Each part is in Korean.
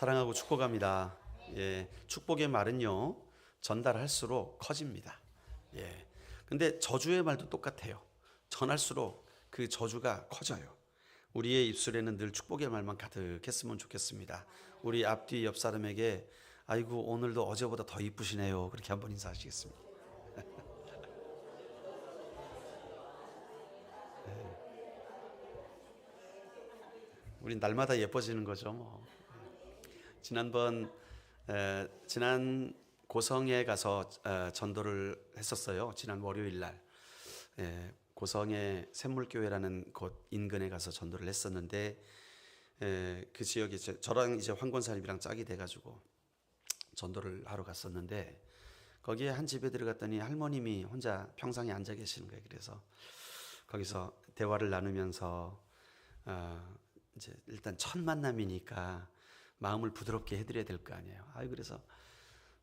사랑하고 축복합니다. 축복의 말은요, 전달할수록 커집니다. 근데 저주의 말도 똑같아요. 전할수록 그 저주가 커져요. 우리의 입술에는 늘 축복의 말만 가득했으면 좋겠습니다. 우리 앞뒤 옆 사람에게 아이고 오늘도 어제보다 더 이쁘시네요, 그렇게 한번 인사하시겠습니다. 우린 날마다 예뻐지는 거죠, 뭐. 지난 고성에 가서 전도를 했었어요. 지난 월요일 날 고성의 샘물교회라는 곳 인근에 가서 전도를 했었는데 그 지역에 저랑 이제 황권사님이랑 짝이 돼가지고 전도를 하러 갔었는데 거기에 한 집에 들어갔더니 할머님이 혼자 평상에 앉아 계시는 거예요. 그래서 거기서 대화를 나누면서 이제 일단 첫 만남이니까 마음을 부드럽게 해드려야 될 거 아니에요. 그래서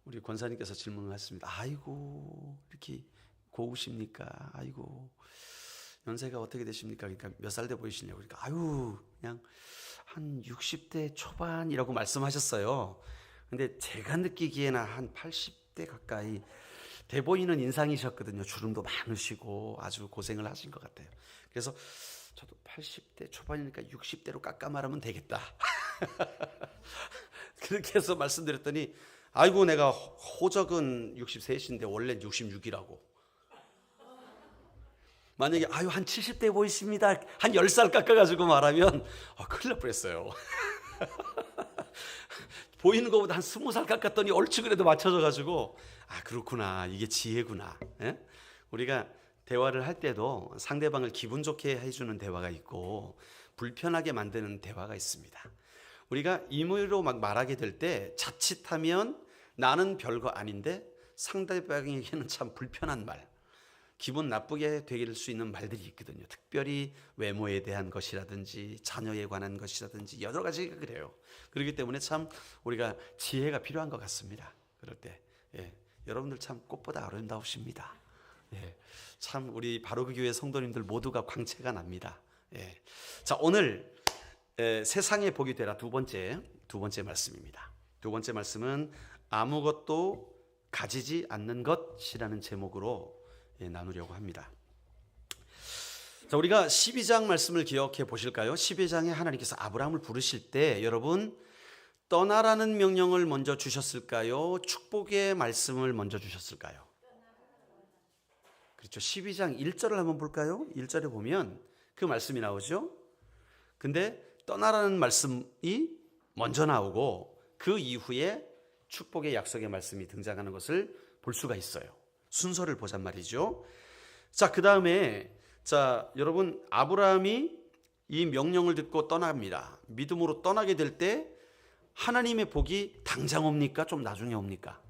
우리 권사님께서 질문을 하셨습니다. 아이고 이렇게 고우십니까? 아이고 연세가 어떻게 되십니까? 그러니까 몇 살 돼 보이시냐고. 그러니까 그냥 한 60대 초반이라고 말씀하셨어요. 근데 제가 느끼기에는 한 80대 가까이 돼 보이는 인상이셨거든요. 주름도 많으시고 아주 고생을 하신 것 같아요. 그래서 저도 80대 초반이니까 60대로 깎아 말하면 되겠다. 그렇게 해서 말씀드렸더니 아이고 내가 호적은 63인데 원래 66이라고. 만약에 한 70대 보이십니다, 한 10살 깎아가지고 말하면 큰일 날 뻔했어요. 보이는 것보다 한 20살 깎았더니 얼추 그래도 맞춰져가지고 그렇구나, 이게 지혜구나. 우리가 대화를 할 때도 상대방을 기분 좋게 해주는 대화가 있고 불편하게 만드는 대화가 있습니다. 우리가 임의로 막 말하게 될 때 자칫하면 나는 별거 아닌데 상대방에게는 참 불편한 말, 기분 나쁘게 될 수 있는 말들이 있거든요. 특별히 외모에 대한 것이라든지 자녀에 관한 것이라든지 여러 가지가 그래요. 그렇기 때문에 참 우리가 지혜가 필요한 것 같습니다. 그럴 때 여러분들 참 꽃보다 아름다우십니다. 참 우리 바로그 교회 성도님들 모두가 광채가 납니다. 자, 오늘 세상에 복이 되라 두 번째 말씀입니다. 두 번째 말씀은 아무것도 가지지 않는 것이라는 제목으로 나누려고 합니다. 자, 우리가 12장 말씀을 기억해 보실까요? 12장에 하나님께서 아브라함을 부르실 때 여러분 떠나라는 명령을 먼저 주셨을까요? 축복의 말씀을 먼저 주셨을까요? 그렇죠. 12장 1절을 한번 볼까요? 1절에 보면 그 말씀이 나오죠. 근데 떠나라는 말씀이 먼저 나오고 그 이후에 축복의 약속의 말씀이 등장하는 것을 볼 수가 있어요. 순서를 보잔 말이죠. 자, 그 다음에 여러분 아브라함이 이 명령을 듣고 떠납니다. 믿음으로 떠나게 될 때 하나님의 복이 당장 옵니까? 좀 나중에 옵니까?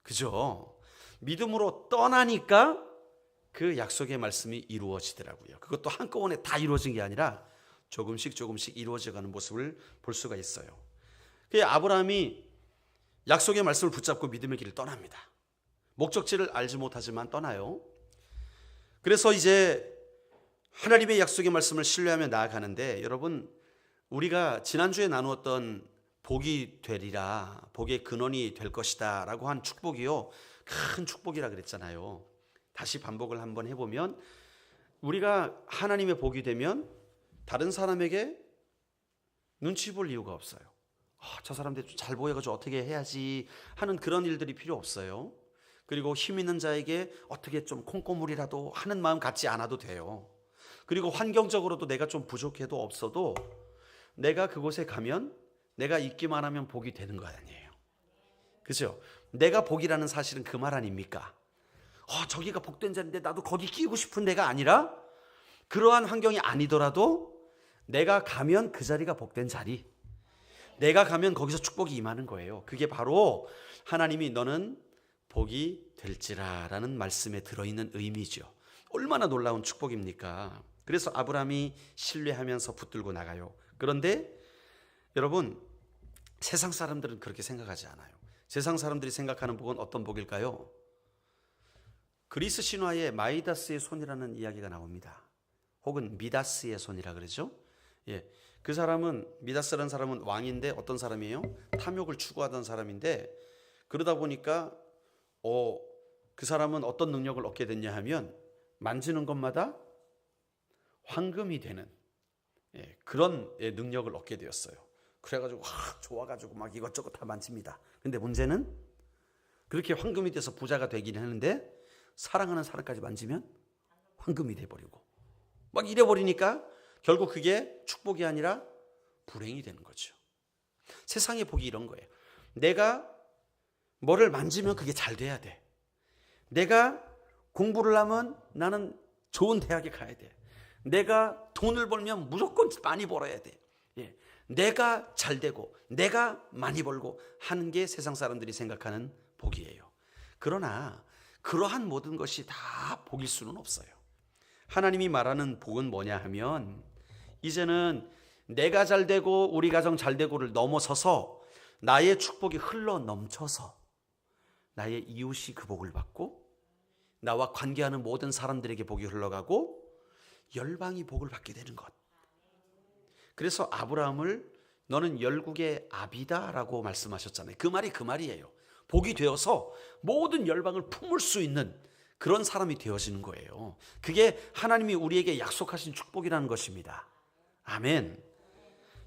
그죠? 믿음으로 떠나니까 그 약속의 말씀이 이루어지더라고요. 그것도 한꺼번에 다 이루어진 게 아니라 조금씩 이루어져가는 모습을 볼 수가 있어요. 그 아브라함이 약속의 말씀을 붙잡고 믿음의 길을 떠납니다. 목적지를 알지 못하지만 떠나요. 그래서 이제 하나님의 약속의 말씀을 신뢰하며 나아가는데 여러분 우리가 지난주에 나누었던 복이 되리라, 복의 근원이 될 것이다 라고 한 축복이요, 큰 축복이라 그랬잖아요. 다시 반복을 한번 해보면 우리가 하나님의 복이 되면 다른 사람에게 눈치 볼 이유가 없어요. 저 사람들 잘 보여가지고 어떻게 해야지 하는 그런 일들이 필요 없어요. 그리고 힘 있는 자에게 어떻게 좀 콩고물이라도 하는 마음 갖지 않아도 돼요. 그리고 환경적으로도 내가 좀 부족해도 없어도 내가 그곳에 가면 내가 있기만 하면 복이 되는 거 아니에요. 그죠? 내가 복이라는 사실은 그 말 아닙니까? 저기가 복된 자리인데 나도 거기 끼고 싶은 데가 아니라 그러한 환경이 아니더라도 내가 가면 그 자리가 복된 자리, 내가 가면 거기서 축복이 임하는 거예요. 그게 바로 하나님이 너는 복이 될지라 라는 말씀에 들어있는 의미죠. 얼마나 놀라운 축복입니까? 그래서 아브라함이 신뢰하면서 붙들고 나가요. 그런데 여러분 세상 사람들은 그렇게 생각하지 않아요. 세상 사람들이 생각하는 복은 어떤 복일까요? 그리스 신화에 마이다스의 손이라는 이야기가 나옵니다. 혹은 미다스의 손이라 그러죠. 그 사람은 미다스라는 사람은 왕인데 어떤 사람이에요? 탐욕을 추구하던 사람인데 그러다 보니까 그 사람은 어떤 능력을 얻게 됐냐 하면 만지는 것마다 황금이 되는 그런 능력을 얻게 되었어요. 그래가지고 좋아가지고 막 이것저것 다 만집니다. 근데 문제는 그렇게 황금이 돼서 부자가 되긴 하는데 사랑하는 사람까지 만지면 황금이 돼버리고 막 이래버리니까 결국 그게 축복이 아니라 불행이 되는 거죠. 세상의 복이 이런 거예요. 내가 뭐를 만지면 그게 잘 돼야 돼. 내가 공부를 하면 나는 좋은 대학에 가야 돼. 내가 돈을 벌면 무조건 많이 벌어야 돼. 내가 잘 되고 내가 많이 벌고 하는 게 세상 사람들이 생각하는 복이에요. 그러나 그러한 모든 것이 다 복일 수는 없어요. 하나님이 말하는 복은 뭐냐 하면 이제는 내가 잘 되고 우리 가정 잘 되고를 넘어서서 나의 축복이 흘러 넘쳐서 나의 이웃이 그 복을 받고 나와 관계하는 모든 사람들에게 복이 흘러가고 열방이 복을 받게 되는 것. 그래서 아브라함을 너는 열국의 아비다 라고 말씀하셨잖아요. 그 말이 그 말이에요. 복이 되어서 모든 열방을 품을 수 있는 그런 사람이 되어지는 거예요. 그게 하나님이 우리에게 약속하신 축복이라는 것입니다. 아멘.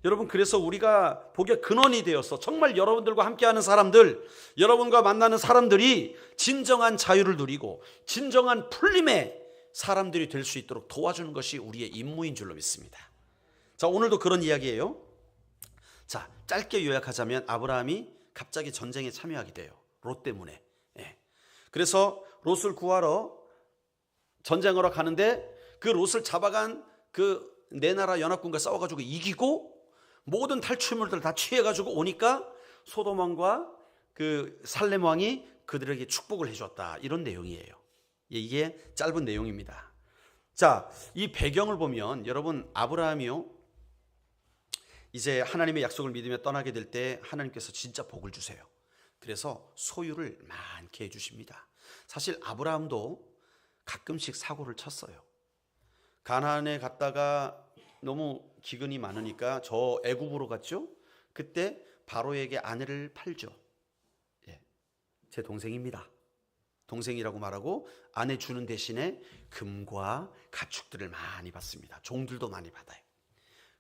여러분, 그래서 우리가 복의 근원이 되어서 정말 여러분들과 함께하는 사람들, 여러분과 만나는 사람들이 진정한 자유를 누리고 진정한 풀림의 사람들이 될 수 있도록 도와주는 것이 우리의 임무인 줄로 믿습니다. 자, 오늘도 그런 이야기예요. 자, 짧게 요약하자면 아브라함이 갑자기 전쟁에 참여하게 돼요. 롯 때문에. 그래서 롯을 구하러 전쟁하러 가는데 그 롯을 잡아간 그 네 나라 연합군과 싸워가지고 이기고 모든 탈취물들을 다 취해가지고 오니까 소돔 왕과 그 살렘 왕이 그들에게 축복을 해줬다. 이런 내용이에요. 이게 짧은 내용입니다. 자, 이 배경을 보면 여러분 아브라함이요, 이제 하나님의 약속을 믿으며 떠나게 될 때 하나님께서 진짜 복을 주세요. 그래서 소유를 많게 해주십니다. 사실 아브라함도 가끔씩 사고를 쳤어요. 가나안에 갔다가 너무 기근이 많으니까 저 애굽으로 갔죠. 그때 바로에게 아내를 팔죠. 제 동생입니다. 동생이라고 말하고 아내 주는 대신에 금과 가축들을 많이 받습니다. 종들도 많이 받아요.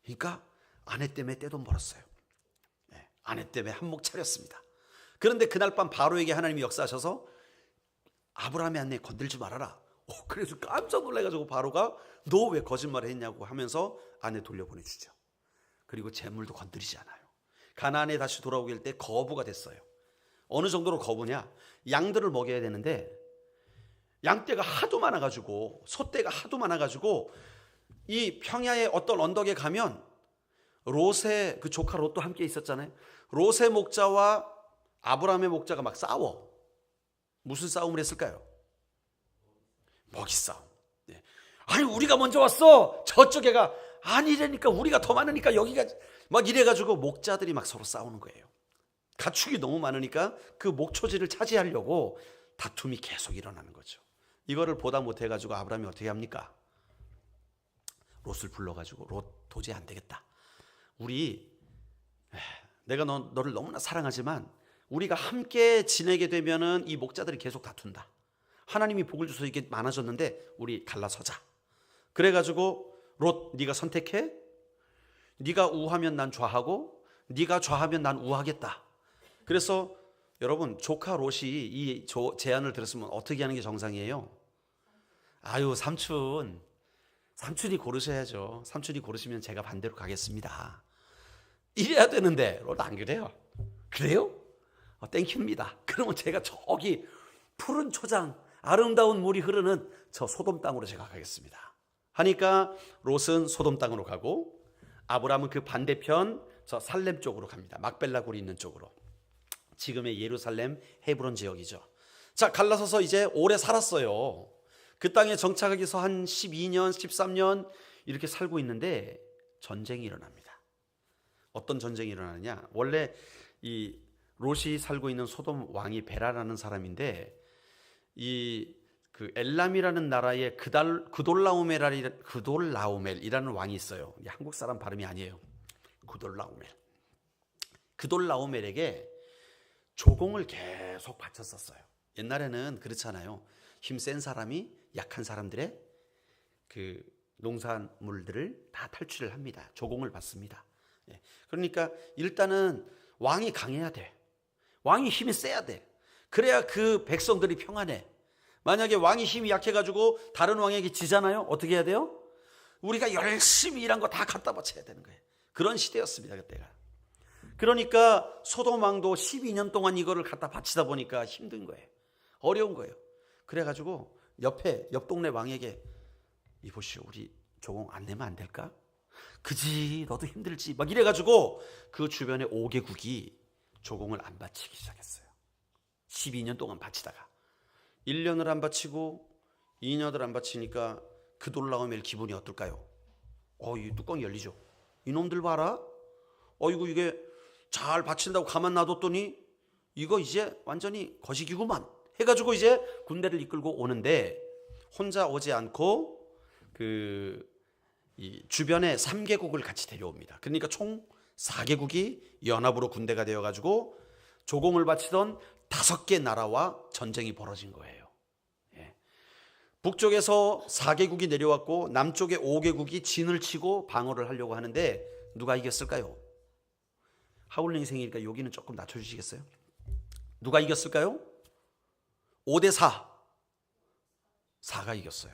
그러니까 아내 때문에 떼돈 벌었어요. 아내 때문에 한몫 차렸습니다. 그런데 그날 밤 바로에게 하나님이 역사하셔서 아브라함의 아내 건들지 말아라. 그래서 깜짝 놀라가지고 바로가 너 왜 거짓말을 했냐고 하면서 아내 돌려보내주죠. 그리고 재물도 건드리지 않아요. 가나안에 다시 돌아오게 될 때 거부가 됐어요. 어느 정도로 거부냐? 양들을 먹여야 되는데 양떼가 하도 많아가지고 소떼가 하도 많아가지고 이 평야의 어떤 언덕에 가면 롯의 그 조카 롯도 함께 있었잖아요. 롯의 목자와 아브라함의 목자가 막 싸워. 무슨 싸움을 했을까요? 먹이 싸움. 아니 우리가 먼저 왔어. 저쪽 애가 아니라니까 우리가 더 많으니까 여기가 막 이래가지고 목자들이 막 서로 싸우는 거예요. 가축이 너무 많으니까 그 목초지를 차지하려고 다툼이 계속 일어나는 거죠. 이거를 보다 못해가지고 아브라함이 어떻게 합니까? 롯을 불러가지고 롯 도저히 안 되겠다. 내가 너를 너무나 사랑하지만 우리가 함께 지내게 되면은 이 목자들이 계속 다툰다. 하나님이 복을 주셔서 이게 많아졌는데 우리 갈라서자. 그래가지고 롯 네가 선택해. 네가 우하면 난 좌하고 네가 좌하면 난 우하겠다. 그래서 여러분 조카 롯이 이 제안을 들었으면 어떻게 하는 게 정상이에요? 아유 삼촌이 고르셔야죠. 삼촌이 고르시면 제가 반대로 가겠습니다. 이래야 되는데 롯 안 그래요. 그래요? 땡큐입니다. 그러면 제가 저기 푸른 초장 아름다운 물이 흐르는 저 소돔 땅으로 제가 가겠습니다 하니까 롯은 소돔 땅으로 가고 아브라함은 그 반대편 저 살렘 쪽으로 갑니다. 막벨라 굴이 있는 쪽으로. 지금의 예루살렘 헤브론 지역이죠. 자, 갈라서서 이제 오래 살았어요. 그 땅에 정착하기 위해서 한 12년 13년 이렇게 살고 있는데 전쟁이 일어납니다. 어떤 전쟁이 일어나느냐? 원래 이 롯이 살고 있는 소돔 왕이 베라라는 사람인데 그 엘람이라는 나라에 그돌라오멜이라는 왕이 있어요. 한국 사람 발음이 아니에요. 그돌라오멜에게 조공을 계속 바쳤었어요. 옛날에는 그렇잖아요. 힘센 사람이 약한 사람들의 그 농산물들을 다 탈취를 합니다. 조공을 받습니다. 그러니까 일단은 왕이 강해야 돼. 왕이 힘이 세야 돼. 그래야 그 백성들이 평안해. 만약에 왕이 힘이 약해가지고 다른 왕에게 지잖아요. 어떻게 해야 돼요? 우리가 열심히 일한 거 다 갖다 바쳐야 되는 거예요. 그런 시대였습니다, 그때가. 그러니까 소돔 왕도 12년 동안 이거를 갖다 바치다 보니까 힘든 거예요. 어려운 거예요. 그래가지고 옆 동네 왕에게 이보시오, 우리 조공 안 내면 안 될까? 그지, 너도 힘들지. 막 이래가지고 그 주변의 5개국이 조공을 안 바치기 시작했어요. 12년 동안 바치다가 1년을 안 바치고 2년을 안 바치니까 그돌라오멜 기분이 어떨까요? 이 뚜껑이 열리죠. 이놈들 봐라. 이게 잘 바친다고 가만 놔뒀더니 이거 이제 완전히 거시기구만 해가지고 이제 군대를 이끌고 오는데 혼자 오지 않고 이 주변에 3개국을 같이 데려옵니다. 그러니까 총 4개국이 연합으로 군대가 되어가지고 조공을 바치던 5개 나라와 전쟁이 벌어진 거예요. 북쪽에서 4개국이 내려왔고 남쪽에 5개국이 진을 치고 방어를 하려고 하는데 누가 이겼을까요? 하울링 생이니까 여기는 조금 낮춰주시겠어요? 누가 이겼을까요? 5대4. 4가 이겼어요.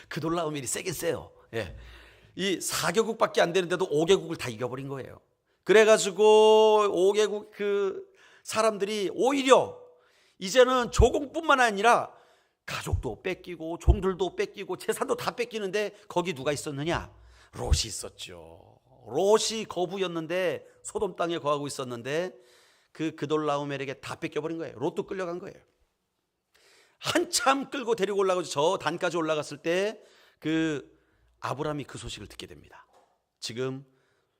그돌라오멜이 세긴 세요. 이 4개국밖에 안 되는데도 5개국을 다 이겨버린 거예요. 그래가지고 5개국 그 사람들이 오히려 이제는 조공뿐만 아니라 가족도 뺏기고 종들도 뺏기고 재산도 다 뺏기는데 거기 누가 있었느냐? 롯이 있었죠. 롯이 거부였는데 소돔 땅에 거하고 있었는데 그돌라오멜에게 다 뺏겨버린 거예요. 롯도 끌려간 거예요. 한참 끌고 데리고 올라가서 저 단까지 올라갔을 때 아브라함이 그 소식을 듣게 됩니다. 지금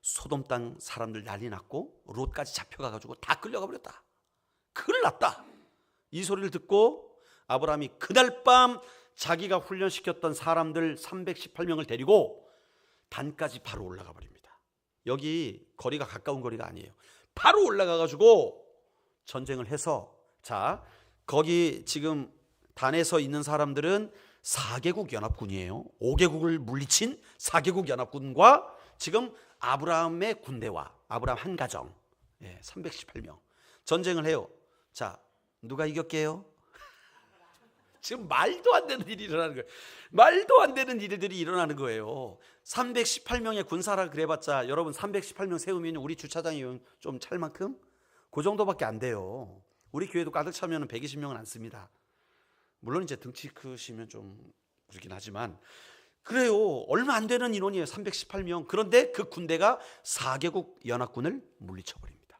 소돔 땅 사람들 난리 났고 롯까지 잡혀가가지고 다 끌려가 버렸다. 큰일 났다. 이 소리를 듣고 아브라함이 그날 밤 자기가 훈련시켰던 사람들 318명을 데리고 단까지 바로 올라가 버립니다. 여기 거리가 가까운 거리가 아니에요. 바로 올라가가지고 전쟁을 해서 거기 지금 단에서 있는 사람들은 4개국 연합군이에요. 5개국을 물리친 4개국 연합군과 지금 아브라함의 군대와 아브라함 한 가정 318명 전쟁을 해요. 누가 이겼게요? 지금 말도 안 되는 일이 일어나는 거예요. 말도 안 되는 일들이 일어나는 거예요. 318명의 군사라 그래봤자 여러분 318명 세우면 우리 주차장이 좀 찰 만큼 그 정도밖에 안 돼요. 우리 교회도 가득 차면 120명은 안 씁니다. 물론 이제 등치 크시면 좀 그렇긴 하지만 그래요. 얼마 안 되는 인원이에요. 318명. 그런데 그 군대가 4개국 연합군을 물리쳐버립니다.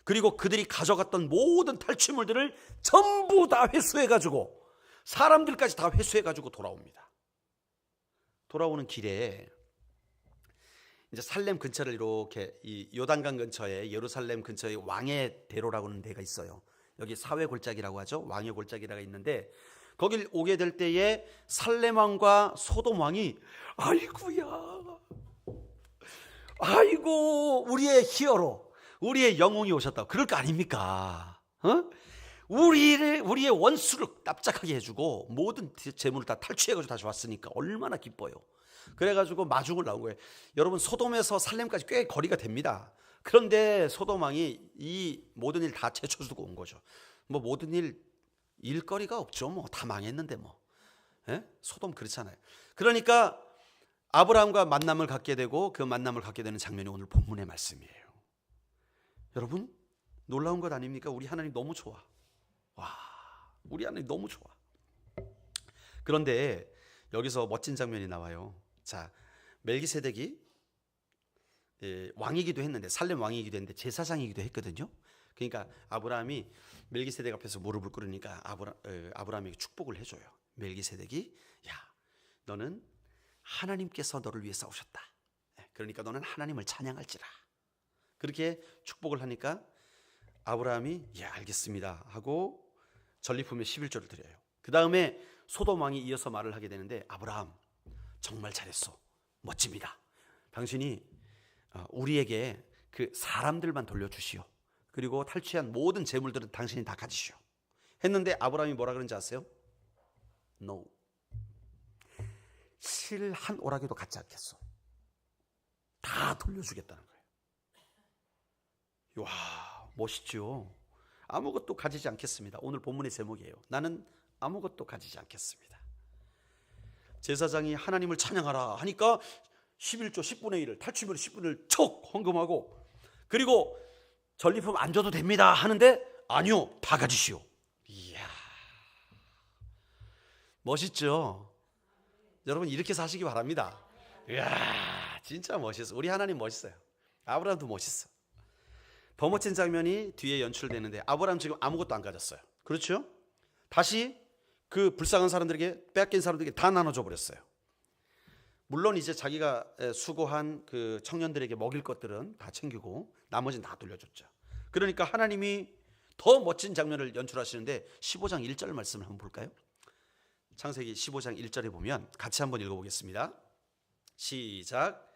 그리고 그들이 가져갔던 모든 탈취물들을 전부 다 회수해가지고 사람들까지 다 회수해가지고 돌아옵니다. 돌아오는 길에 이제 살렘 근처를 이렇게 이 요단강 근처에 예루살렘 근처에 왕의 대로라고 하는 데가 있어요. 여기 사회 골짜기라고 하죠. 왕의 골짜기라가 있는데 거길 오게 될 때에 살렘 왕과 소돔 왕이 아이고 우리의 히어로 우리의 영웅이 오셨다 그럴 거 아닙니까? 우리의 원수를 납작하게 해주고 모든 재물을 다 탈취해가지고 다시 왔으니까 얼마나 기뻐요. 그래가지고 마중을 나온 거예요. 여러분 소돔에서 살렘까지 꽤 거리가 됩니다. 그런데 소돔 왕이 이 모든 일 다 제쳐두고 온 거죠. 모든 일거리가 없죠. 다 망했는데 소돔 그렇잖아요. 그러니까 아브라함과 만남을 갖게 되고 그 만남을 갖게 되는 장면이 오늘 본문의 말씀이에요. 여러분 놀라운 것 아닙니까? 우리 하나님 너무 좋아. 우리 하나님 너무 좋아. 그런데 여기서 멋진 장면이 나와요. 멜기세덱이 왕이기도 했는데 살렘 왕이기도 했는데 제사장이기도 했거든요. 그러니까 아브라함이 멜기세덱 앞에서 무릎을 꿇으니까 아브라함에게 축복을 해줘요. 멜기세덱이 너는 하나님께서 너를 위해 싸우셨다. 그러니까 너는 하나님을 찬양할지라. 그렇게 축복을 하니까 아브라함이 알겠습니다 하고 전리품의 11조를 드려요. 그 다음에 소돔 왕이 이어서 말을 하게 되는데 아브라함 정말 잘했어. 멋집니다. 당신이 우리에게 그 사람들만 돌려주시오. 그리고 탈취한 모든 재물들은 당신이 다 가지시오. 했는데 아브라함이 뭐라 그런지 아세요? No. 실 한 오락에도 갖지 않겠어. 다 돌려주겠다는 거예요. 와, 멋있죠? 아무것도 가지지 않겠습니다. 오늘 본문의 제목이에요. 나는 아무것도 가지지 않겠습니다. 제사장이 하나님을 찬양하라 하니까 11조 10분의 1을 탈취물 10분의 1을 척 헌금하고, 그리고 전리품 안 줘도 됩니다 하는데 아니요, 다 가지시오. 이야, 멋있죠? 여러분 이렇게 사시기 바랍니다. 이야, 진짜 멋있어. 우리 하나님 멋있어요. 아브라함도 멋있어. 더 멋진 장면이 뒤에 연출되는데, 아브라함 지금 아무것도 안 가졌어요. 그렇죠? 다시 그 불쌍한 사람들에게, 빼앗긴 사람들에게 다 나눠줘 버렸어요. 물론 이제 자기가 수고한 그 청년들에게 먹일 것들은 다 챙기고 나머지는 다 돌려줬죠. 그러니까 하나님이 더 멋진 장면을 연출하시는데 15장 1절 말씀을 한번 볼까요? 창세기 15장 1절에 보면 같이 한번 읽어보겠습니다. 시작.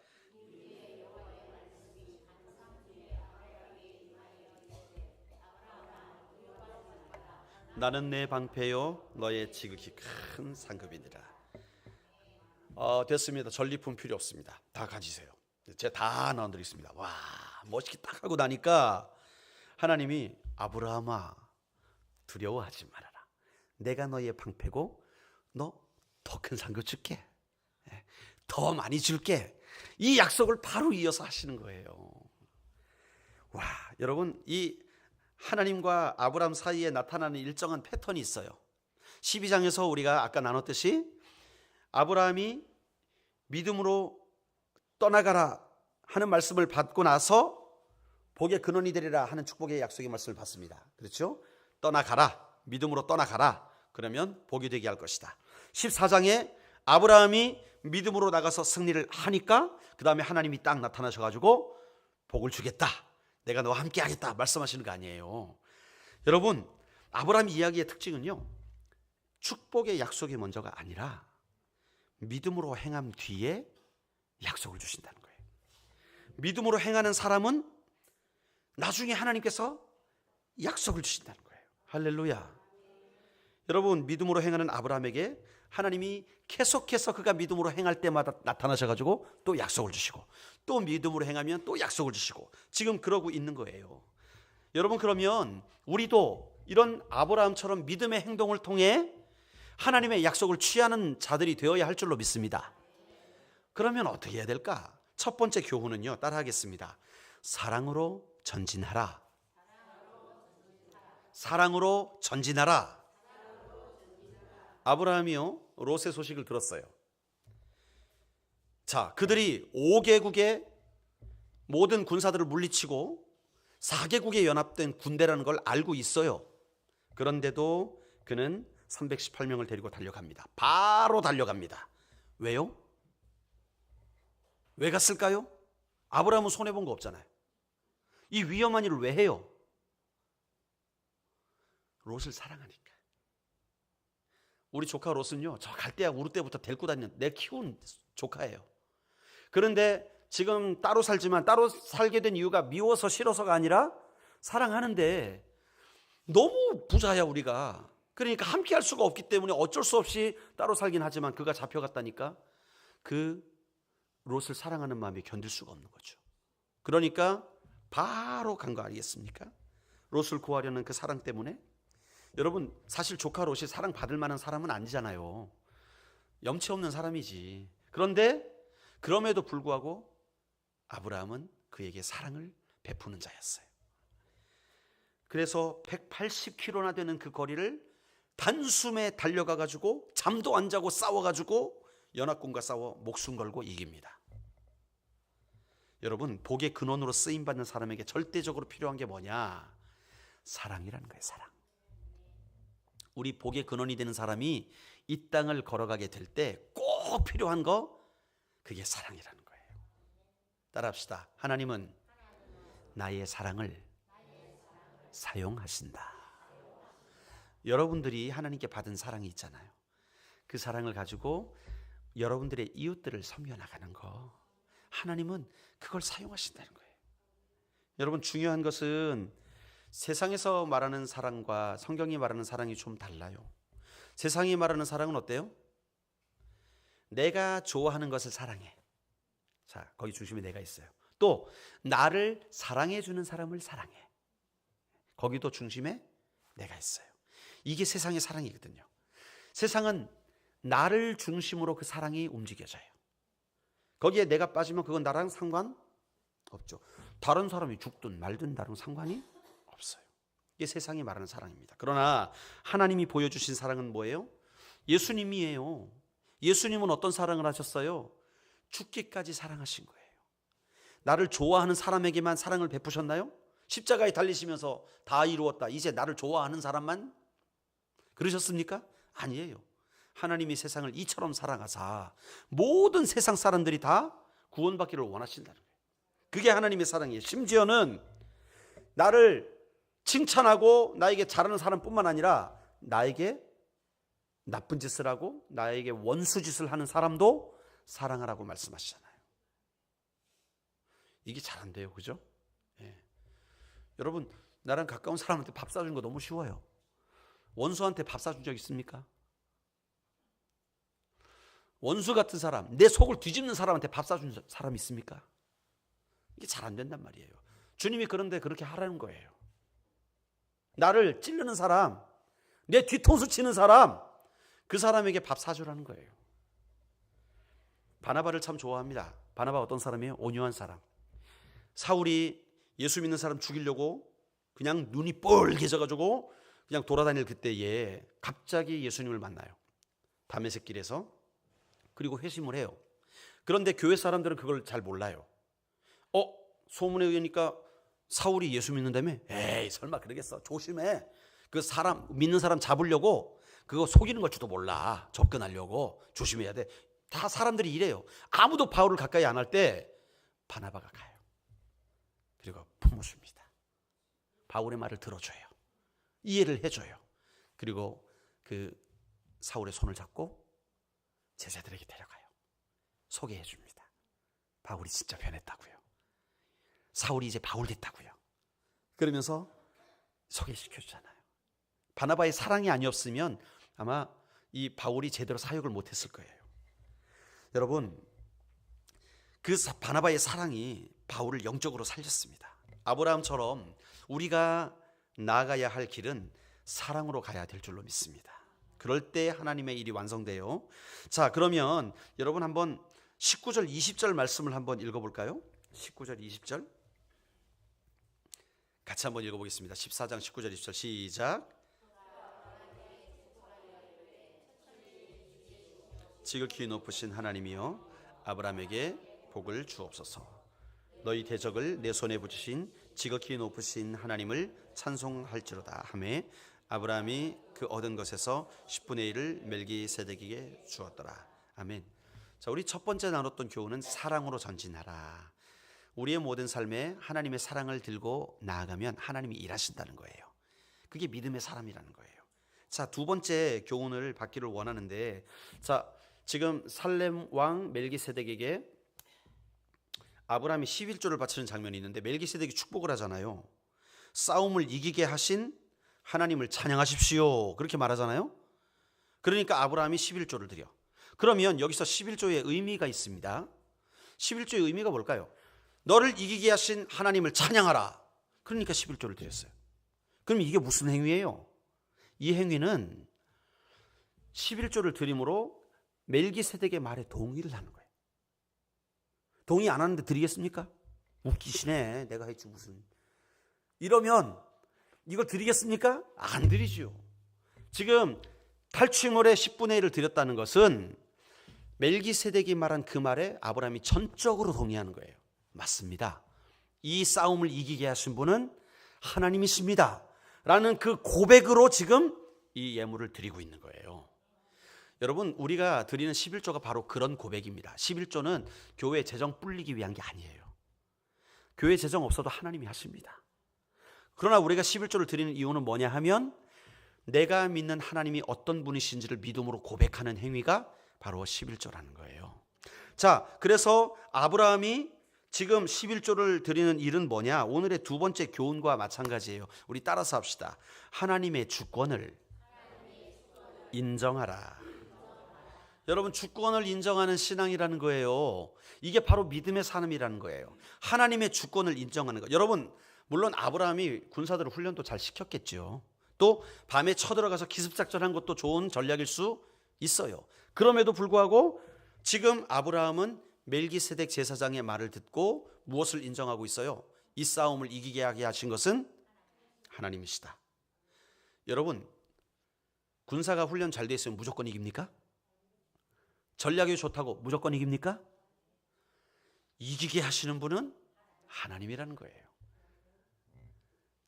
나는 내 방패요 너의 지극히 큰 상급이니라. 됐습니다. 전리품 필요 없습니다. 다 가지세요. 제가 다 나눠드리겠습니다. 와, 멋있게 딱 하고 나니까 하나님이 아브라함아, 두려워하지 말아라. 내가 너의 방패고 너 더 큰 상급 줄게. 더 많이 줄게. 이 약속을 바로 이어서 하시는 거예요. 와, 여러분, 이 하나님과 아브라함 사이에 나타나는 일정한 패턴이 있어요. 12장에서 우리가 아까 나눴듯이 아브라함이 믿음으로 떠나가라 하는 말씀을 받고 나서 복의 근원이 되리라 하는 축복의 약속의 말씀을 받습니다. 그렇죠? 떠나가라, 믿음으로 떠나가라. 그러면 복이 되게 할 것이다. 14장에 아브라함이 믿음으로 나가서 승리를 하니까 그 다음에 하나님이 딱 나타나셔가지고 복을 주겠다, 내가 너와 함께 하겠다 말씀하시는 거 아니에요. 여러분, 아브라함 이야기의 특징은요, 축복의 약속이 먼저가 아니라 믿음으로 행함 뒤에 약속을 주신다는 거예요. 믿음으로 행하는 사람은 나중에 하나님께서 약속을 주신다는 거예요. 할렐루야. 여러분, 믿음으로 행하는 아브라함에게 하나님이 계속해서 그가 믿음으로 행할 때마다 나타나셔가지고 또 약속을 주시고, 또 믿음으로 행하면 또 약속을 주시고, 지금 그러고 있는 거예요. 여러분, 그러면 우리도 이런 아브라함처럼 믿음의 행동을 통해 하나님의 약속을 취하는 자들이 되어야 할 줄로 믿습니다. 그러면 어떻게 해야 될까? 첫 번째 교훈은요, 따라하겠습니다. 사랑으로 전진하라. 사랑으로 전진하라. 아브라함이요, 롯의 소식을 들었어요. 자, 그들이 5개국의 모든 군사들을 물리치고 4개국에 연합된 군대라는 걸 알고 있어요. 그런데도 그는 318명을 데리고 달려갑니다. 바로 달려갑니다. 왜요? 왜 갔을까요? 아브라함은 손해본 거 없잖아요. 이 위험한 일을 왜 해요? 롯을 사랑하니까. 우리 조카 롯은요, 저 갈대아 우르 때부터 데리고 다니는 내 키운 조카예요. 그런데 지금 따로 살지만 따로 살게 된 이유가 미워서 싫어서가 아니라 사랑하는데 너무 부자야 우리가. 그러니까 함께 할 수가 없기 때문에 어쩔 수 없이 따로 살긴 하지만 그가 잡혀갔다니까 그 롯을 사랑하는 마음이 견딜 수가 없는 거죠. 그러니까 바로 간 거 아니겠습니까? 롯을 구하려는 그 사랑 때문에. 여러분, 사실 조카 롯이 사랑받을 만한 사람은 아니잖아요. 염치 없는 사람이지. 그런데 그럼에도 불구하고 아브라함은 그에게 사랑을 베푸는 자였어요. 그래서 180km나 되는 그 거리를 단숨에 달려가가지고 잠도 안 자고 싸워가지고 연합군과 싸워 목숨 걸고 이깁니다. 여러분, 복의 근원으로 쓰임받는 사람에게 절대적으로 필요한 게 뭐냐? 사랑이라는 거예요. 사랑. 우리 복의 근원이 되는 사람이 이 땅을 걸어가게 될 때 꼭 필요한 거, 그게 사랑이라는 거예요. 따라합시다. 하나님은 나의 사랑을 사용하신다. 여러분들이 하나님께 받은 사랑이 있잖아요. 그 사랑을 가지고 여러분들의 이웃들을 섬겨 나가는 거, 하나님은 그걸 사용하신다는 거예요. 여러분, 중요한 것은 세상에서 말하는 사랑과 성경이 말하는 사랑이 좀 달라요. 세상이 말하는 사랑은 어때요? 내가 좋아하는 것을 사랑해. 자, 거기 중심에 내가 있어요. 또 나를 사랑해 주는 사람을 사랑해. 거기도 중심에 내가 있어요. 이게 세상의 사랑이거든요. 세상은 나를 중심으로 그 사랑이 움직여져요. 거기에 내가 빠지면 그건 나랑 상관없죠. 다른 사람이 죽든 말든 나랑 상관이 없어요. 이게 세상이 말하는 사랑입니다. 그러나 하나님이 보여주신 사랑은 뭐예요? 예수님이에요. 예수님은 어떤 사랑을 하셨어요? 죽기까지 사랑하신 거예요. 나를 좋아하는 사람에게만 사랑을 베푸셨나요? 십자가에 달리시면서 다 이루었다, 이제 나를 좋아하는 사람만 그러셨습니까? 아니에요. 하나님이 세상을 이처럼 사랑하사 모든 세상 사람들이 다 구원받기를 원하신다는 거예요. 그게 하나님의 사랑이에요. 심지어는 나를 칭찬하고 나에게 잘하는 사람뿐만 아니라 나에게 나쁜 짓을 하고 나에게 원수 짓을 하는 사람도 사랑하라고 말씀하시잖아요. 이게 잘 안 돼요, 그죠? 예. 여러분, 나랑 가까운 사람한테 밥 사주는 거 너무 쉬워요. 원수한테 밥 사준 적 있습니까? 원수 같은 사람, 내 속을 뒤집는 사람한테 밥 사준 사람 있습니까? 이게 잘 안 된단 말이에요. 주님이 그런데 그렇게 하라는 거예요. 나를 찌르는 사람, 내 뒤통수 치는 사람, 그 사람에게 밥 사주라는 거예요. 바나바를 참 좋아합니다. 바나바 어떤 사람이에요? 온유한 사람. 사울이 예수 믿는 사람 죽이려고 그냥 눈이 뻘개져가지고 그냥 돌아다닐 그때에 갑자기 예수님을 만나요. 다메섹 길에서. 그리고 회심을 해요. 그런데 교회 사람들은 그걸 잘 몰라요. 소문에 의하니까 사울이 예수 믿는다며? 에이, 설마 그러겠어. 조심해. 그 사람, 믿는 사람 잡으려고 그거 속이는 걸지도 몰라. 접근하려고 조심해야 돼. 다 사람들이 이래요. 아무도 바울을 가까이 안 할 때 바나바가 가요. 그리고 품어줍니다. 바울의 말을 들어줘요. 이해를 해줘요. 그리고 그 사울의 손을 잡고 제자들에게 데려가요. 소개해 줍니다. 바울이 진짜 변했다고요. 사울이 이제 바울 됐다고요. 그러면서 소개시켜 주잖아요. 바나바의 사랑이 아니었으면 아마 이 바울이 제대로 사역을 못했을 거예요. 여러분, 그 바나바의 사랑이 바울을 영적으로 살렸습니다. 아브라함처럼 우리가 나아가야 할 길은 사랑으로 가야 될 줄로 믿습니다. 그럴 때 하나님의 일이 완성돼요. 자, 그러면 여러분 한번 19절 20절 말씀을 한번 읽어볼까요? 19절 20절 같이 한번 읽어보겠습니다. 14장 19절 20절 시작. 지극히 높으신 하나님이여, 아브라함에게 복을 주옵소서. 너희 대적을 내 손에 붙이신 지극히 높으신 하나님을 찬송할지로다 하매 아브라함이 그 얻은 것에서 10분의 1을 멜기세덱에게 주었더라. 아멘. 자, 우리 첫 번째 나눴던 교훈은 사랑으로 전진하라. 우리의 모든 삶에 하나님의 사랑을 들고 나아가면 하나님이 일하신다는 거예요. 그게 믿음의 사람이라는 거예요. 자, 두 번째 교훈을 받기를 원하는데, 자, 지금 살렘 왕 멜기세덱에게 아브라함이 11조를 바치는 장면이 있는데 멜기세덱이 축복을 하잖아요. 싸움을 이기게 하신 하나님을 찬양하십시오, 그렇게 말하잖아요. 그러니까 아브라함이 11조를 드려. 그러면 여기서 11조의 의미가 있습니다. 11조의 의미가 뭘까요? 너를 이기게 하신 하나님을 찬양하라. 그러니까 11조를 드렸어요. 그럼 이게 무슨 행위예요? 이 행위는 11조를 드림으로 멜기세덱의 말에 동의를 하는 거예요. 동의 안 하는데 드리겠습니까? 웃기시네. 내가 했지 무슨. 이러면 이걸 드리겠습니까? 안 드리죠. 지금 탈취물의 10분의 1을 드렸다는 것은 멜기세덱이 말한 그 말에 아브라함이 전적으로 동의하는 거예요. 맞습니다. 이 싸움을 이기게 하신 분은 하나님이십니다. 라는 그 고백으로 지금 이 예물을 드리고 있는 거예요. 여러분, 우리가 드리는 11조가 바로 그런 고백입니다. 11조는 교회 재정 불리기 위한 게 아니에요. 교회 재정 없어도 하나님이 하십니다. 그러나 우리가 11조를 드리는 이유는 뭐냐 하면 내가 믿는 하나님이 어떤 분이신지를 믿음으로 고백하는 행위가 바로 11조라는 거예요. 자, 그래서 아브라함이 지금 11조를 드리는 일은 뭐냐? 오늘의 두 번째 교훈과 마찬가지예요. 우리 따라서 합시다. 하나님의 주권을 인정하라. 여러분, 주권을 인정하는 신앙이라는 거예요. 이게 바로 믿음의 삶이라는 거예요. 하나님의 주권을 인정하는 거. 여러분, 물론 아브라함이 군사들을 훈련도 잘 시켰겠죠. 또 밤에 쳐들어가서 기습작전한 것도 좋은 전략일 수 있어요. 그럼에도 불구하고 지금 아브라함은 멜기세덱 제사장의 말을 듣고 무엇을 인정하고 있어요? 이 싸움을 이기게 하게 하신 것은 하나님이시다. 여러분, 군사가 훈련 잘 돼 있으면 무조건 이깁니까? 전략이 좋다고 무조건 이깁니까? 이기게 하시는 분은 하나님이라는 거예요.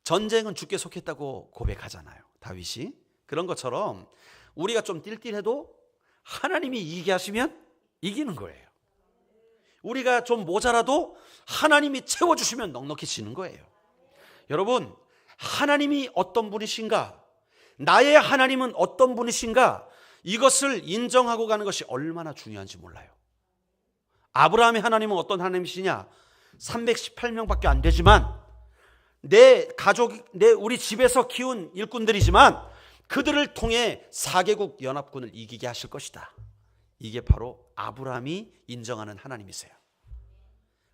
전쟁은 주께 속했다고 고백하잖아요, 다윗이. 그런 것처럼 우리가 좀 띨띨해도 하나님이 이기게 하시면 이기는 거예요. 우리가 좀 모자라도 하나님이 채워주시면 넉넉해지는 거예요. 여러분, 하나님이 어떤 분이신가, 나의 하나님은 어떤 분이신가, 이것을 인정하고 가는 것이 얼마나 중요한지 몰라요. 아브라함의 하나님은 어떤 하나님이시냐? 318명밖에 안 되지만 내 가족, 우리 집에서 키운 일꾼들이지만 그들을 통해 4개국 연합군을 이기게 하실 것이다. 이게 바로 아브라함이 인정하는 하나님이세요.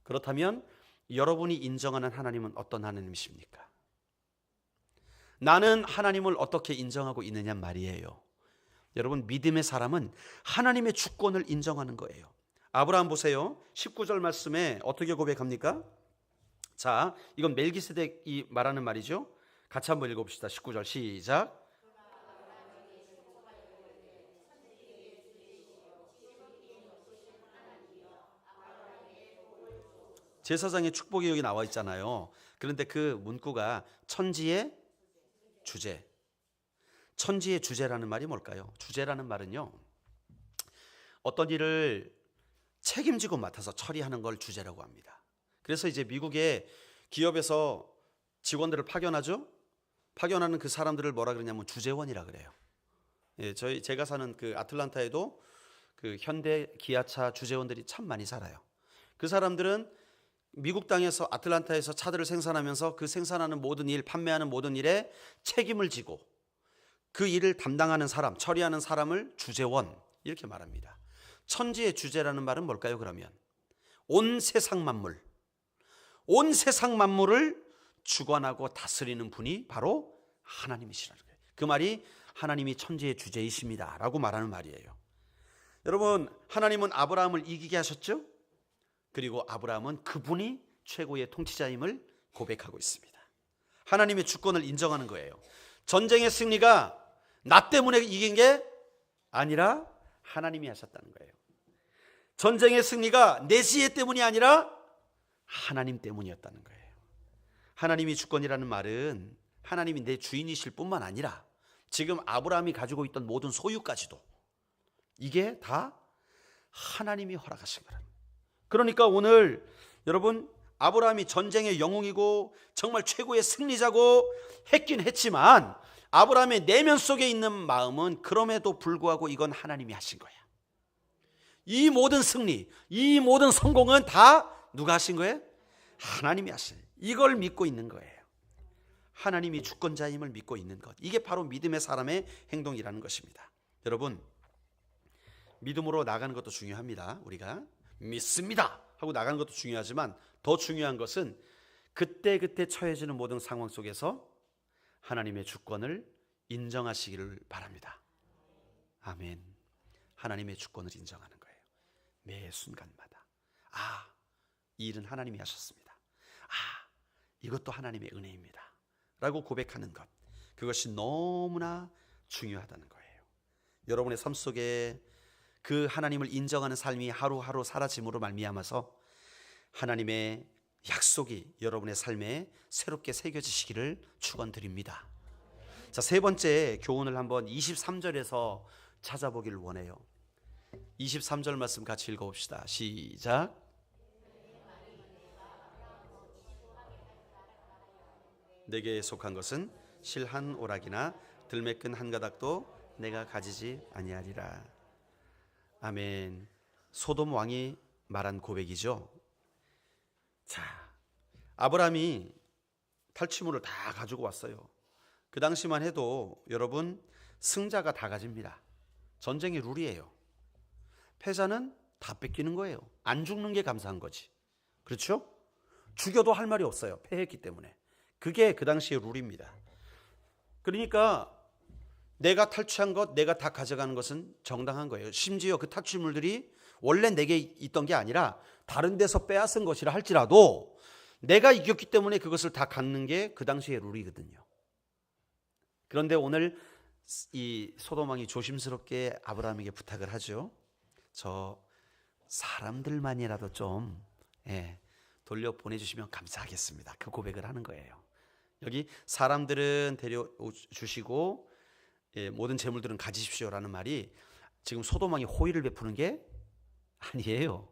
그렇다면 여러분이 인정하는 하나님은 어떤 하나님이십니까? 나는 하나님을 어떻게 인정하고 있느냐 말이에요. 여러분, 믿음의 사람은 하나님의 주권을 인정하는 거예요. 아브라함 보세요. 19절 말씀에 어떻게 고백합니까? 자, 이건 멜기세덱이 말하는 말이죠. 같이 한번 읽어봅시다. 19절 시작. 제사장의 축복이 여기 나와 있잖아요. 그런데 그 문구가 천지의 주제. 천지의 주제라는 말이 뭘까요? 주제라는 말은요, 어떤 일을 책임지고 맡아서 처리하는 걸 주제라고 합니다. 그래서 이제 미국의 기업에서 직원들을 파견하죠. 파견하는 그 사람들을 뭐라 그러냐면 주재원이라 그래요. 예, 제가 사는 그 아틀란타에도 그 현대 기아차 주재원들이 참 많이 살아요. 그 사람들은 미국 땅에서 아틀란타에서 차들을 생산하면서 그 생산하는 모든 일, 판매하는 모든 일에 책임을 지고 그 일을 담당하는 사람, 처리하는 사람을 주재원 이렇게 말합니다. 천지의 주제라는 말은 뭘까요? 그러면 온 세상 만물, 온 세상 만물을 주관하고 다스리는 분이 바로 하나님이시라는 거예요. 그 말이 하나님이 천지의 주제이십니다 라고 말하는 말이에요. 여러분, 하나님은 아브라함을 이기게 하셨죠? 그리고 아브라함은 그분이 최고의 통치자임을 고백하고 있습니다. 하나님의 주권을 인정하는 거예요. 전쟁의 승리가 나 때문에 이긴 게 아니라 하나님이 하셨다는 거예요. 전쟁의 승리가 내 지혜 때문이 아니라 하나님 때문이었다는 거예요. 하나님이 주권이라는 말은 하나님이 내 주인이실 뿐만 아니라 지금 아브라함이 가지고 있던 모든 소유까지도 이게 다 하나님이 허락하신 거라는 거예요. 그러니까 오늘 여러분, 아브라함이 전쟁의 영웅이고 정말 최고의 승리자고 했긴 했지만 아브라함의 내면 속에 있는 마음은 그럼에도 불구하고 이건 하나님이 하신 거야. 이 모든 승리, 이 모든 성공은 다 누가 하신 거예요? 하나님이 하신. 이걸 믿고 있는 거예요. 하나님이 주권자임을 믿고 있는 것. 이게 바로 믿음의 사람의 행동이라는 것입니다. 여러분, 믿음으로 나가는 것도 중요합니다. 우리가 믿습니다 하고 나가는 것도 중요하지만 더 중요한 것은 그때그때 처해지는 모든 상황 속에서 하나님의 주권을 인정하시기를 바랍니다. 아멘. 하나님의 주권을 인정하는 거예요. 매 순간마다. 아, 이 일은 하나님이 하셨습니다. 아, 이것도 하나님의 은혜입니다 라고 고백하는 것, 그것이 너무나 중요하다는 거예요. 여러분의 삶 속에 그 하나님을 인정하는 삶이 하루하루 사라짐으로 말미암아서 하나님의 약속이 여러분의 삶에 새롭게 새겨지시기를 축원드립니다. 자, 세 번째 교훈을 한번 23절에서 찾아보기를 원해요. 23절 말씀 같이 읽어봅시다. 시작. 내게 속한 것은 실 한 오락이나 들매끈 한 가닥도 내가 가지지 아니하리라. 아멘. 소돔 왕이 말한 고백이죠. 자, 아브라함이 탈취물을 다 가지고 왔어요. 그 당시만 해도 여러분 승자가 다 가집니다. 전쟁의 룰이에요. 패자는 다 뺏기는 거예요. 안 죽는 게 감사한 거지. 그렇죠? 죽여도 할 말이 없어요. 패했기 때문에. 그게 그 당시의 룰입니다. 그러니까 내가 탈취한 것, 내가 다 가져가는 것은 정당한 거예요. 심지어 그 탈취물들이 원래 내게 있던 게 아니라 다른 데서 빼앗은 것이라 할지라도 내가 이겼기 때문에 그것을 다 갖는 게 그 당시의 룰이거든요. 그런데 오늘 이 소돔 왕이 조심스럽게 아브라함에게 부탁을 하죠. 저 사람들만이라도 좀 돌려보내주시면 감사하겠습니다. 그 고백을 하는 거예요. 여기 사람들은 데려주시고 모든 재물들은 가지십시오라는 말이 지금 소돔 왕이 호의를 베푸는 게 아니에요.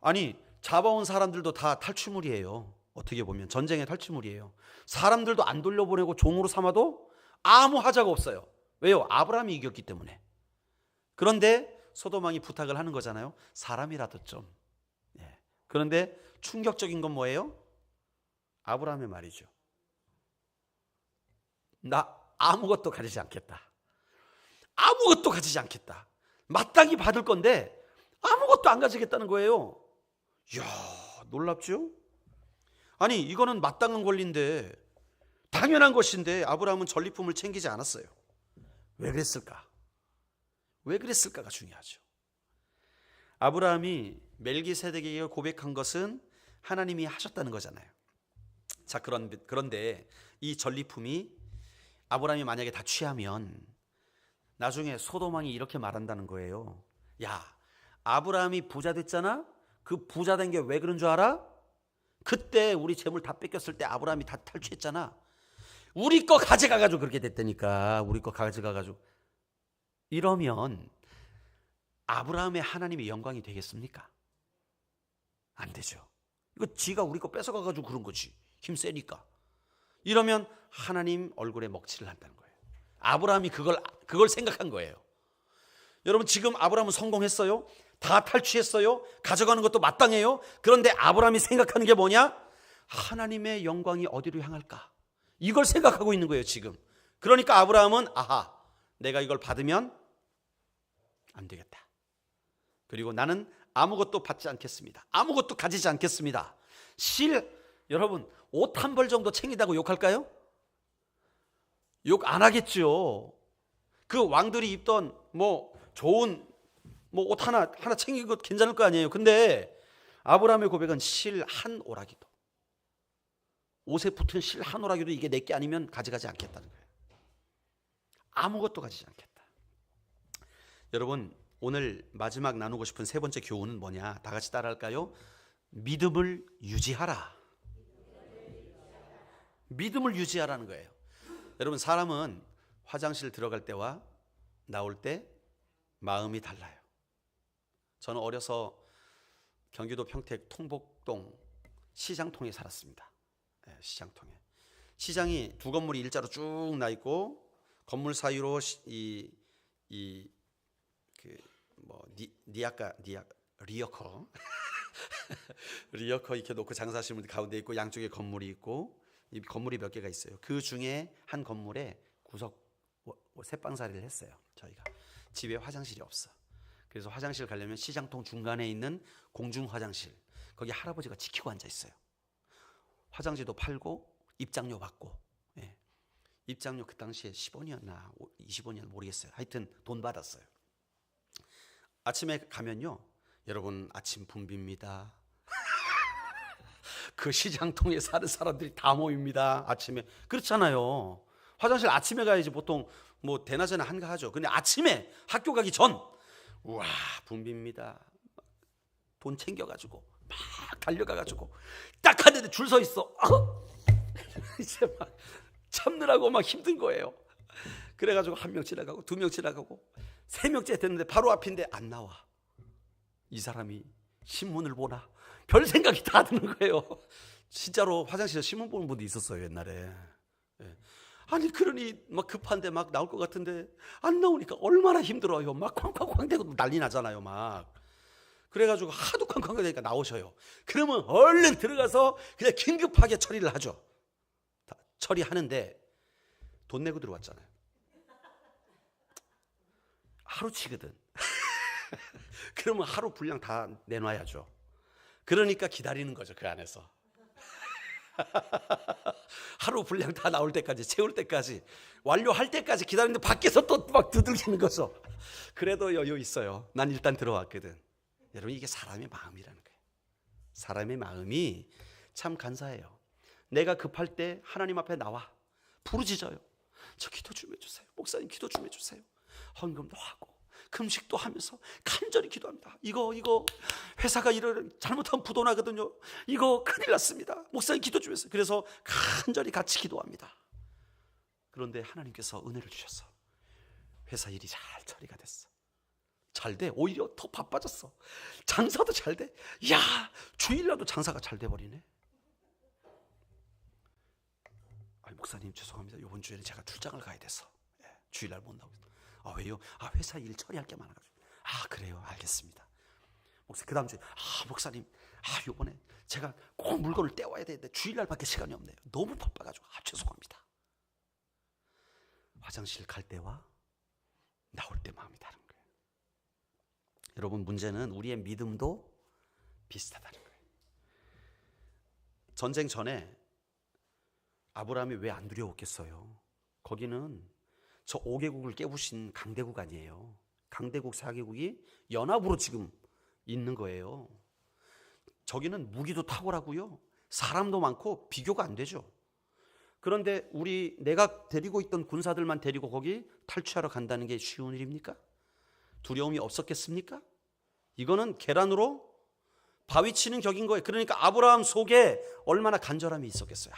아니 잡아온 사람들도 다 탈취물이에요. 어떻게 보면 전쟁의 탈취물이에요. 사람들도 안 돌려보내고 종으로 삼아도 아무 하자가 없어요. 왜요? 아브라함이 이겼기 때문에. 그런데 소돔 왕이 부탁을 하는 거잖아요. 사람이라도 좀. 그런데 충격적인 건 뭐예요? 아브라함의 말이죠. 나 아무것도 가지지 않겠다. 아무것도 가지지 않겠다. 마땅히 받을 건데 아무것도 안 가지겠다는 거예요. 이야, 놀랍죠? 아니 이거는 마땅한 권리인데 당연한 것인데 아브라함은 전리품을 챙기지 않았어요. 왜 그랬을까? 왜 그랬을까가 중요하죠. 아브라함이 멜기세덱에게 고백한 것은 하나님이 하셨다는 거잖아요. 자, 그런데 이 전리품이 아브라함이 만약에 다 취하면 나중에 소돔 왕이 이렇게 말한다는 거예요. 야, 아브라함이 부자 됐잖아? 그 부자 된 게 왜 그런 줄 알아? 그때 우리 재물 다 뺏겼을 때 아브라함이 다 탈취했잖아. 우리 거 가져가가지고 그렇게 됐다니까. 우리 거 가져가가지고. 이러면 아브라함의 하나님의 영광이 되겠습니까? 안 되죠. 이거 지가 우리 거 뺏어가가지고 그런 거지. 힘 세니까. 이러면 하나님 얼굴에 먹칠을 한다는 거예요. 아브라함이 그걸 생각한 거예요. 여러분 지금 아브라함은 성공했어요. 다 탈취했어요. 가져가는 것도 마땅해요. 그런데 아브라함이 생각하는 게 뭐냐? 하나님의 영광이 어디로 향할까? 이걸 생각하고 있는 거예요 지금. 그러니까 아브라함은 아하, 내가 이걸 받으면 안 되겠다. 그리고 나는 아무것도 받지 않겠습니다. 아무것도 가지지 않겠습니다. 여러분 옷 한 벌 정도 챙기다고 욕할까요? 욕 안 하겠죠. 그 왕들이 입던 좋은 옷 하나 챙긴 것 괜찮을 거 아니에요. 근데 아브라함의 고백은 실 한 오라기도, 옷에 붙은 실 한 오라기도 이게 내게 아니면 가져가지 않겠다는 거예요. 아무것도 가지지 않겠다. 여러분 오늘 마지막 나누고 싶은 세 번째 교훈은 뭐냐? 다 같이 따라할까요? 믿음을 유지하라. 믿음을 유지하라는 거예요. 여러분 사람은 화장실 들어갈 때와 나올 때 마음이 달라요. 저는 어려서 경기도 평택 통복동 시장통에 살았습니다. 시장통에. 시장이 두 건물이 일자로 쭉 나 있고 건물 사이로 리어커 리어커 이렇게 놓고 장사하시는 분들 가운데 있고 양쪽에 건물이 있고 이 건물이 몇 개가 있어요. 그 중에 한 건물에 구석 새방살이를 했어요. 저희가 집에 화장실이 없어. 그래서 화장실 가려면 시장통 중간에 있는 공중 화장실, 거기 할아버지가 지키고 앉아 있어요. 화장지도 팔고 입장료 받고. 입장료 그 당시에 10원이었나 20원이었나 모르겠어요. 하여튼 돈 받았어요. 아침에 가면요, 여러분 아침 분비입니다. 그 시장통에 사는 사람들이 다 모입니다. 아침에. 그렇잖아요. 화장실 아침에 가야지 보통 대낮에는 한가하죠. 근데 아침에 학교 가기 전 우와 분비입니다. 돈 챙겨가지고 막 달려가가지고 딱 하는데 줄 서 있어. 이제 막 참느라고 막 힘든 거예요. 그래가지고 한 명 지나가고 두 명 지나가고 세 명째 됐는데 바로 앞인데 안 나와. 이 사람이 신문을 보나? 별 생각이 다 드는 거예요. 진짜로 화장실에 신문 보는 분도 있었어요 옛날에. 아니 그러니 막 급한데 막 나올 것 같은데 안 나오니까 얼마나 힘들어요. 막 쾅쾅쾅 대고 난리 나잖아요 막. 그래가지고 하도 쾅쾅거리니까 나오셔요. 그러면 얼른 들어가서 그냥 긴급하게 처리를 하죠. 처리하는데 돈 내고 들어왔잖아요. 하루치거든. 그러면 하루 분량 다 내놔야죠. 그러니까 기다리는 거죠, 그 안에서. 하루 분량 다 나올 때까지, 채울 때까지, 완료할 때까지 기다리는데 밖에서 또 막 두들기는 거죠. 그래도 여유 있어요. 난 일단 들어왔거든. 여러분, 이게 사람의 마음이라는 거예요. 사람의 마음이 참 간사해요. 내가 급할 때 하나님 앞에 나와 부르짖어요. 저 기도 좀 해주세요. 목사님 기도 좀 해주세요. 헌금도 하고 금식도 하면서 간절히 기도합니다. 이거 회사가 잘못하면 부도나거든요. 이거 큰일 났습니다. 목사님 기도 좀 해주세요. 그래서 간절히 같이 기도합니다. 그런데 하나님께서 은혜를 주셔서 회사 일이 잘 처리가 됐어. 잘 돼. 오히려 더 바빠졌어. 장사도 잘 돼. 야, 주일날도 장사가 잘 돼버리네. 목사님 죄송합니다. 이번 주에는 제가 출장을 가야 돼서 주일날 못 나오고. 왜요? 회사 일 처리할 게 많아가지고. 그래요. 알겠습니다. 목사님 그 다음 주에 목사님 이번에 제가 꼭 물건을 떼와야 되는데 주일날밖에 시간이 없네요. 너무 바빠가지고 죄송합니다. 화장실 갈 때와 나올 때 마음이 다른 거예요. 여러분, 문제는 우리의 믿음도 비슷하다는 거예요. 전쟁 전에 아브라함이 왜 안 두려웠겠어요? 거기는 저 5개국을 깨부신 강대국 아니에요. 강대국 4개국이 연합으로 지금 있는 거예요. 저기는 무기도 탁월하고요, 사람도 많고 비교가 안 되죠. 그런데 내가 데리고 있던 군사들만 데리고 거기 탈취하러 간다는 게 쉬운 일입니까? 두려움이 없었겠습니까? 이거는 계란으로 바위 치는 격인 거예요. 그러니까 아브라함 속에 얼마나 간절함이 있었겠어요.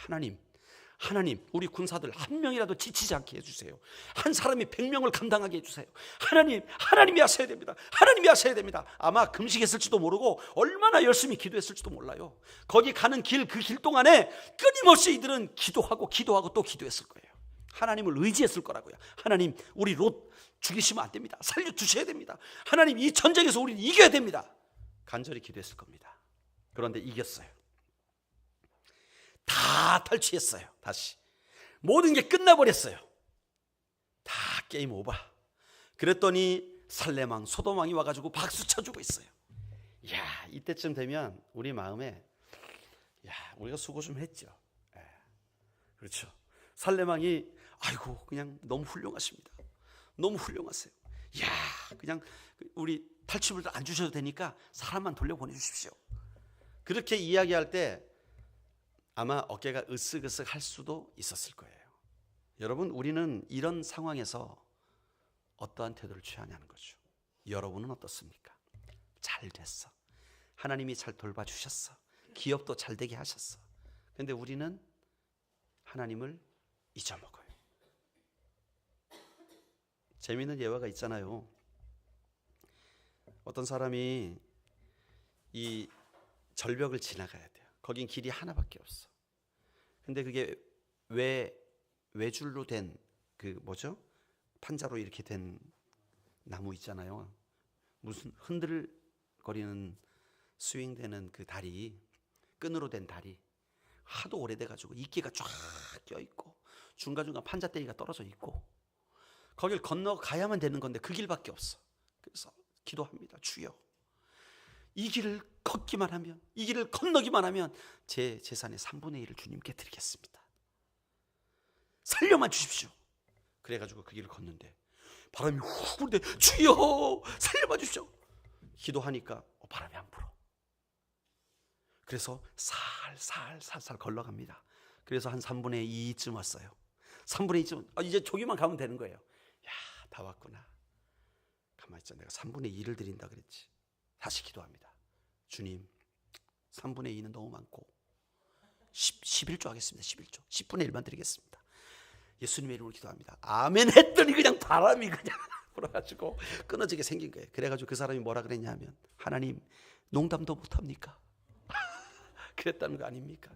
하나님, 우리 군사들 한 명이라도 지치지 않게 해주세요. 한 사람이 100명을 감당하게 해주세요. 하나님이 하셔야 됩니다. 하나님이 하셔야 됩니다. 아마 금식했을지도 모르고 얼마나 열심히 기도했을지도 몰라요. 거기 가는 그 길 동안에 끊임없이 이들은 기도하고 또 기도했을 거예요. 하나님을 의지했을 거라고요. 하나님, 우리 롯 죽이시면 안 됩니다. 살려주셔야 됩니다. 하나님, 이 전쟁에서 우리는 이겨야 됩니다. 간절히 기도했을 겁니다. 그런데 이겼어요. 다 탈취했어요. 다시 모든 게 끝나버렸어요. 다 게임 오버. 그랬더니 살레망, 소돔왕이 와가지고 박수 쳐주고 있어요. 이때쯤 되면 우리 마음에 우리가 수고 좀 했죠. 그렇죠. 살레망이 그냥 너무 훌륭하십니다. 너무 훌륭하세요. 그냥 우리 탈취물들 안 주셔도 되니까 사람만 돌려보내주십시오. 그렇게 이야기할 때 아마 어깨가 으쓱으쓱 할 수도 있었을 거예요. 여러분, 우리는 이런 상황에서 어떠한 태도를 취하냐는 거죠. 여러분은 어떻습니까? 잘 됐어. 하나님이 잘 돌봐주셨어. 기업도 잘 되게 하셨어. 그런데 우리는 하나님을 잊어먹어요. 재미있는 예화가 있잖아요. 어떤 사람이 이 절벽을 지나가야 돼요. 거긴 길이 하나밖에 없어. 근데 그게 외줄로 된 판자로 이렇게 된 나무 있잖아요. 무슨 흔들거리는 스윙되는 그 다리, 끈으로 된 다리. 하도 오래돼가지고 이끼가 쫙 껴있고 중간중간 판자떼기가 떨어져 있고 거길 건너가야만 되는 건데 그 길밖에 없어. 그래서 기도합니다. 주여, 이 길을 걷기만 하면, 이 길을 건너기만 하면 제 재산의 3분의 1을 주님께 드리겠습니다. 살려만 주십시오. 그래가지고 그 길을 걷는데 바람이 훅 부는데 주여 살려만 주십시오. 기도하니까 바람이 안 불어. 그래서 살살 걸러갑니다. 그래서 한 3분의 2쯤 왔어요. 3분의 2쯤 이제 저기만 가면 되는 거예요. 다 왔구나. 가만히 있자. 내가 3분의 2를 드린다 그랬지. 다시 기도합니다. 주님, 3분의 2는 너무 많고 11조 하겠습니다. 11조. 10분의 1만 드리겠습니다. 예수님의 이름으로 기도합니다. 아멘 했더니 그냥 바람이 그냥 불어가지고 끊어지게 생긴 거예요. 그래가지고 그 사람이 뭐라 그랬냐면, 하나님 농담도 못합니까? 그랬다는 거 아닙니까?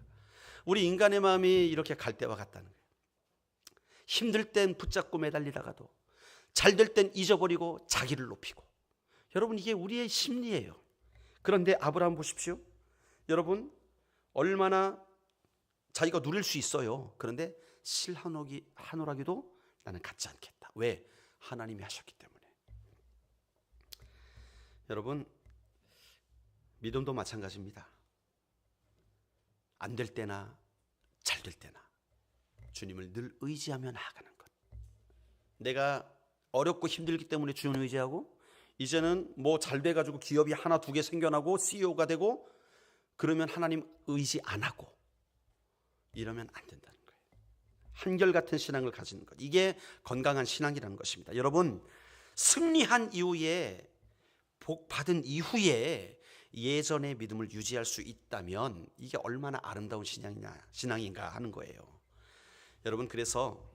우리 인간의 마음이 이렇게 갈대와 같다는 거예요. 힘들 땐 붙잡고 매달리다가도 잘 될 땐 잊어버리고 자기를 높이고. 여러분, 이게 우리의 심리예요. 그런데 아브라함 보십시오. 여러분, 얼마나 자기가 누릴 수 있어요. 그런데 실 한 오라기도 나는 갖지 않겠다. 왜? 하나님이 하셨기 때문에. 여러분, 믿음도 마찬가지입니다. 안 될 때나 잘 될 때나 주님을 늘 의지하며 나아가는 것. 내가 어렵고 힘들기 때문에 주님을 의지하고, 이제는 뭐 잘 돼가지고 기업이 하나 두 개 생겨나고 CEO가 되고 그러면 하나님 의지 안 하고 이러면 안 된다는 거예요. 한결같은 신앙을 가지는 것, 이게 건강한 신앙이라는 것입니다. 여러분, 승리한 이후에, 복 받은 이후에 예전의 믿음을 유지할 수 있다면 이게 얼마나 아름다운 신앙인가 하는 거예요. 여러분, 그래서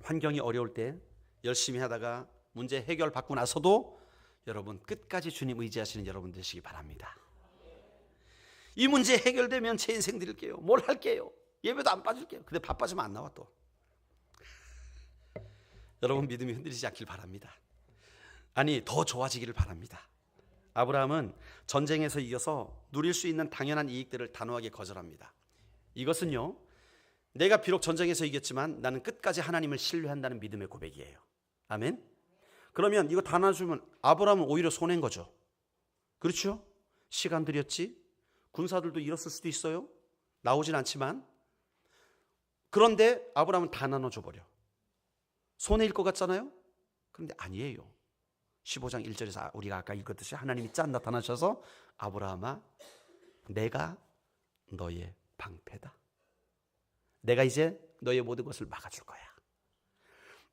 환경이 어려울 때 열심히 하다가 문제 해결받고 나서도 여러분 끝까지 주님 의지하시는 여러분 되시기 바랍니다. 이 문제 해결되면 제 인생 드릴게요. 뭘 할게요? 예배도 안 빠질게요. 근데 바빠지면 안 나와 또. 여러분, 믿음이 흔들리지 않길 바랍니다. 아니, 더 좋아지기를 바랍니다. 아브라함은 전쟁에서 이겨서 누릴 수 있는 당연한 이익들을 단호하게 거절합니다. 이것은요, 내가 비록 전쟁에서 이겼지만 나는 끝까지 하나님을 신뢰한다는 믿음의 고백이에요. 아멘. 그러면 이거 다 나눠주면 아브라함은 오히려 손해인 거죠. 그렇죠? 시간 들였지, 군사들도 잃었을 수도 있어요. 나오진 않지만. 그런데 아브라함은 다 나눠줘 버려. 손해일 것 같잖아요. 그런데 아니에요. 15장 1절에서 우리가 아까 읽었듯이 하나님이 짠 나타나셔서 아브라함아, 내가 너의 방패다. 내가 이제 너의 모든 것을 막아줄 거야.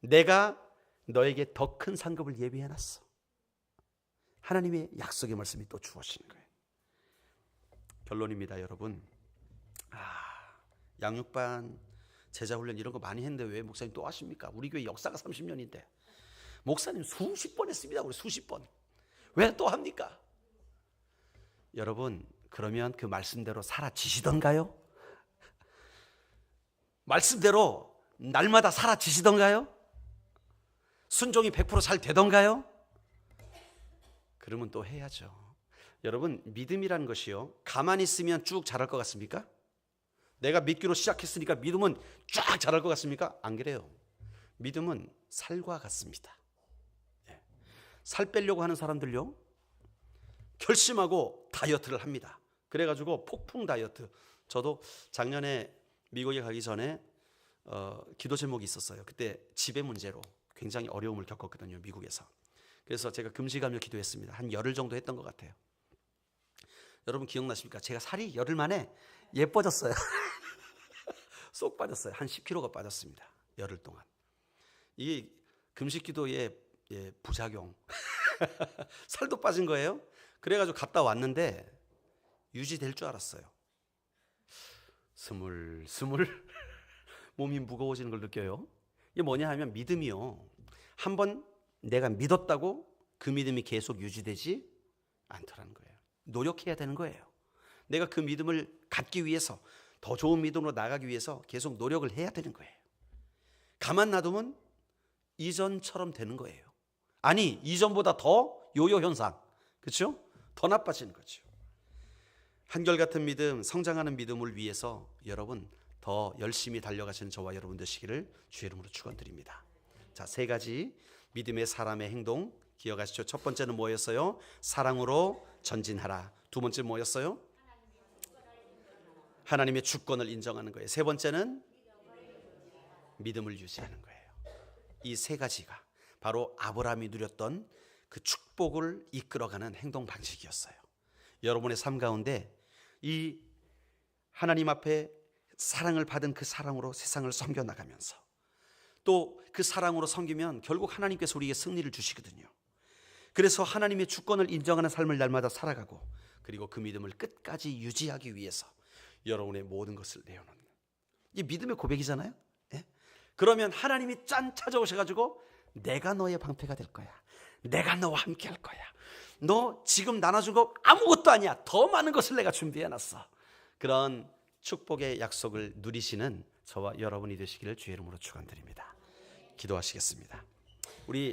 내가 너에게 더 큰 상급을 예비해놨어. 하나님의 약속의 말씀이 또 주어지는 거예요. 결론입니다, 여러분. 양육반, 제자훈련 이런 거 많이 했는데 왜 목사님 또 하십니까? 우리 교회 역사가 30년인데 목사님 수십 번 했습니다. 우리 수십 번. 왜 또 합니까? 여러분, 그러면 그 말씀대로 살아지시던가요? 말씀대로 날마다 살아지시던가요? 순종이 100% 잘 되던가요? 그러면 또 해야죠. 여러분, 믿음이라는 것이요, 가만히 있으면 쭉 자랄 것 같습니까? 내가 믿기로 시작했으니까 믿음은 쫙 자랄 것 같습니까? 안 그래요. 믿음은 살과 같습니다. 살 빼려고 하는 사람들요, 결심하고 다이어트를 합니다. 그래가지고 폭풍 다이어트. 저도 작년에 미국에 가기 전에 기도 제목이 있었어요. 그때 지배 문제로 굉장히 어려움을 겪었거든요, 미국에서. 그래서 제가 금식하며 기도했습니다. 한 열흘 정도 했던 것 같아요. 여러분 기억나십니까? 제가 살이 열흘 만에 예뻐졌어요. 쏙 빠졌어요. 한 10kg가 빠졌습니다. 열흘 동안. 이게 금식 기도의 부작용. 살도 빠진 거예요. 그래가지고 갔다 왔는데 유지될 줄 알았어요. 스물스물 몸이 무거워지는 걸 느껴요. 이게 뭐냐 하면 믿음이요, 한번 내가 믿었다고 그 믿음이 계속 유지되지 않더라는 거예요. 노력해야 되는 거예요. 내가 그 믿음을 갖기 위해서, 더 좋은 믿음으로 나가기 위해서 계속 노력을 해야 되는 거예요. 가만 놔두면 이전처럼 되는 거예요. 아니, 이전보다 더 요요 현상, 그렇죠? 더 나빠지는 거죠. 한결같은 믿음, 성장하는 믿음을 위해서 여러분 더 열심히 달려가시는 저와 여러분 되시기를 주의 이름으로 축원드립니다. 자, 3가지 믿음의 사람의 행동 기억하시죠? 첫 번째는 뭐였어요? 사랑으로 전진하라. 두 번째 뭐였어요? 하나님의 주권을 인정하는 거예요. 세 번째는 믿음을 유지하는 거예요. 이 3가지가 바로 아브라함이 누렸던 그 축복을 이끌어가는 행동 방식이었어요. 여러분의 삶 가운데 이 하나님 앞에 사랑을 받은 그 사랑으로 세상을 섬겨나가면서 또 그 사랑으로 섬기면 결국 하나님께서 우리에게 승리를 주시거든요. 그래서 하나님의 주권을 인정하는 삶을 날마다 살아가고, 그리고 그 믿음을 끝까지 유지하기 위해서 여러분의 모든 것을 내어놓는, 이 믿음의 고백이잖아요. 예? 그러면 하나님이 짠 찾아오셔가지고 내가 너의 방패가 될 거야. 내가 너와 함께 할 거야. 너 지금 나눠준 거 아무것도 아니야. 더 많은 것을 내가 준비해놨어. 그런 축복의 약속을 누리시는 저와 여러분이 되시기를 주의 이름으로 축원드립니다. 기도하시겠습니다. 우리